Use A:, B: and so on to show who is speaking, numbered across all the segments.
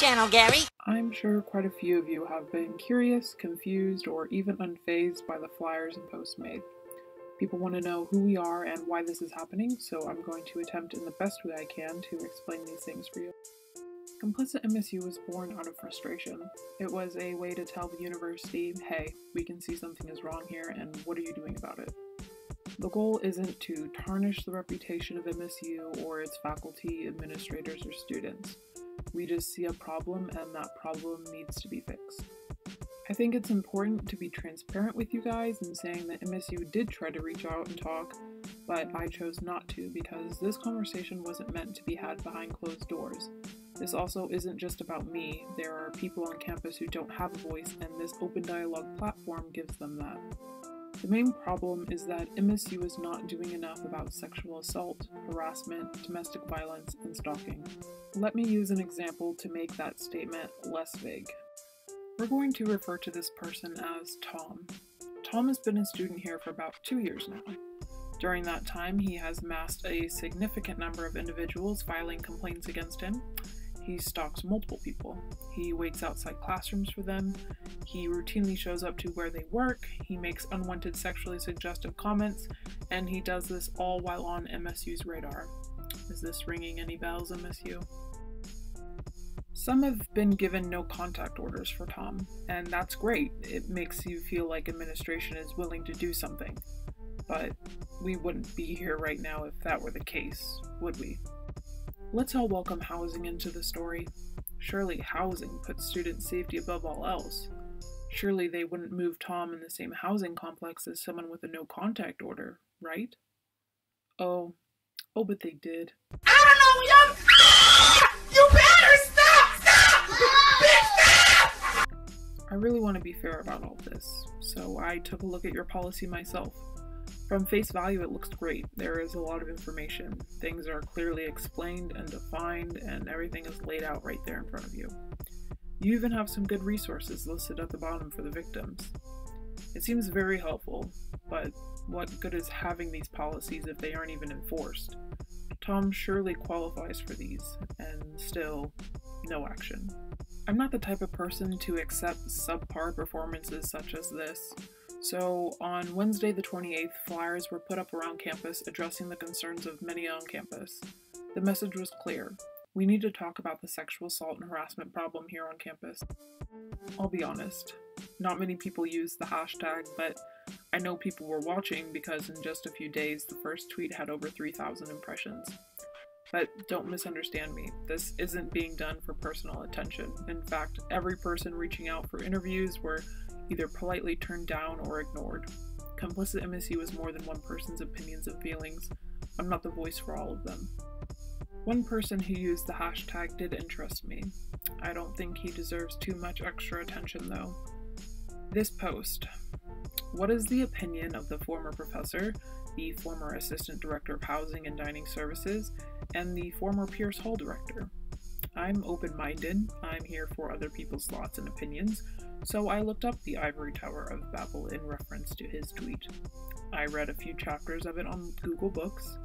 A: channel, Gary.
B: I'm sure quite a few of you have been curious, confused, or even unfazed by the flyers and posts made. People want to know who we are and why this is happening, so I'm going to attempt in the best way I can to explain these things for you. Complicit MSU was born out of frustration. It was a way to tell the university, hey, we can see something is wrong here, and what are you doing about it? The goal isn't to tarnish the reputation of MSU or its faculty, administrators, or students. We just see a problem, and that problem needs to be fixed. I think it's important to be transparent with you guys in saying that MSU did try to reach out and talk, but I chose not to because this conversation wasn't meant to be had behind closed doors. This also isn't just about me. There are people on campus who don't have a voice, and this open dialogue platform gives them that. The main problem is that MSU is not doing enough about sexual assault, harassment, domestic violence, and stalking. Let me use an example to make that statement less vague. We're going to refer to this person as Tom. Tom has been a student here for about 2 years now. During that time, he has amassed a significant number of individuals filing complaints against him. He stalks multiple people. He waits outside classrooms for them. He routinely shows up to where they work. He makes unwanted sexually suggestive comments, and he does this all while on MSU's radar. Is this ringing any bells, MSU? Some have been given no contact orders for Tom, and that's great. It makes you feel like administration is willing to do something. But we wouldn't be here right now if that were the case, would we? Let's all welcome housing into the story. Surely housing puts student safety above all else. Surely they wouldn't move Tom in the same housing complex as someone with a no contact order, right? Oh, but they did.
C: I don't know, you better stop! Bitch, stop!
B: I really want to be fair about all this, so I took a look at your policy myself. From face value, it looks great. There is a lot of information. Things are clearly explained and defined, and everything is laid out right there in front of you. You even have some good resources listed at the bottom for the victims. It seems very helpful, but what good is having these policies if they aren't even enforced? Tom surely qualifies for these, and still, no action. I'm not the type of person to accept subpar performances such as this. So, on Wednesday the 28th, flyers were put up around campus addressing the concerns of many on campus. The message was clear. We need to talk about the sexual assault and harassment problem here on campus. I'll be honest, not many people use the hashtag, but I know people were watching because in just a few days, the first tweet had over 3,000 impressions. But don't misunderstand me, this isn't being done for personal attention. In fact, every person reaching out for interviews were either politely turned down or ignored. Complicit MSU is more than one person's opinions and feelings. I'm not the voice for all of them. One person who used the hashtag did interest me. I don't think he deserves too much extra attention though. This post. What is the opinion of the former professor, the former assistant director of housing and dining services, and the former Pierce Hall director? I'm open-minded. I'm here for other people's thoughts and opinions, so I looked up the Ivory Tower of Babel in reference to his tweet. I read a few chapters of it on Google Books,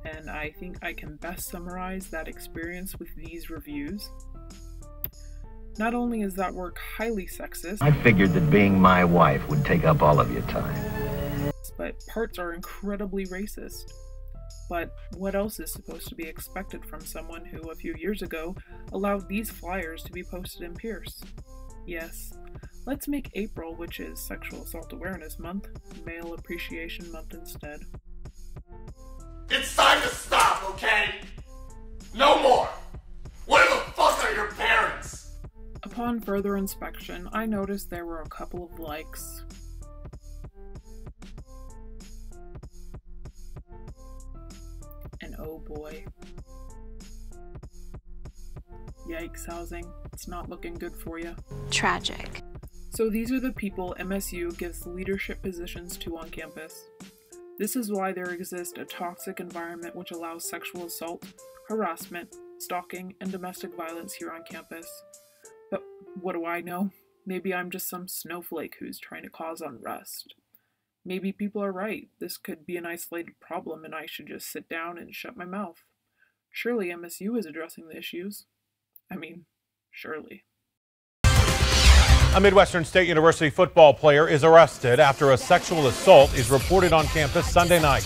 B: and I think I can best summarize that experience with these reviews. Not only is that work highly sexist,
D: I figured that being my wife would take up all of your time,
B: but parts are incredibly racist. But what else is supposed to be expected from someone who, a few years ago, allowed these flyers to be posted in Pierce? Yes, let's make April, which is Sexual Assault Awareness Month, Male Appreciation Month instead.
C: It's time to stop, okay? No more! Where the fuck are your parents?
B: Upon further inspection, I noticed there were a couple of likes. And oh boy. Yikes, housing. It's not looking good for you.
E: Tragic.
B: So these are the people MSU gives leadership positions to on campus. This is why there exists a toxic environment which allows sexual assault, harassment, stalking, and domestic violence here on campus. But what do I know? Maybe I'm just some snowflake who's trying to cause unrest. Maybe people are right. This could be an isolated problem and I should just sit down and shut my mouth. Surely MSU is addressing the issues. I mean, surely.
A: A Midwestern State University football player is arrested after a sexual assault is reported on campus Sunday night.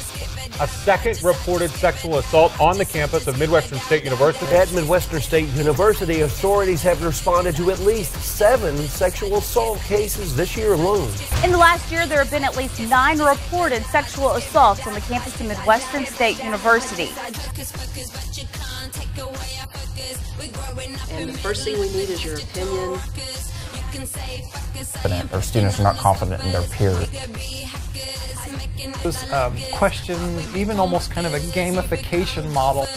A: A second reported sexual assault on the campus of Midwestern State University.
E: At Midwestern State University, authorities have responded to at least 7 sexual assault cases this year alone.
F: In the last year, there have been at least 9 reported sexual assaults on the campus of Midwestern State University.
G: And the first thing we need is your opinion.
H: Our students are not confident in their peers.
I: Those questions, even almost kind of a gamification model.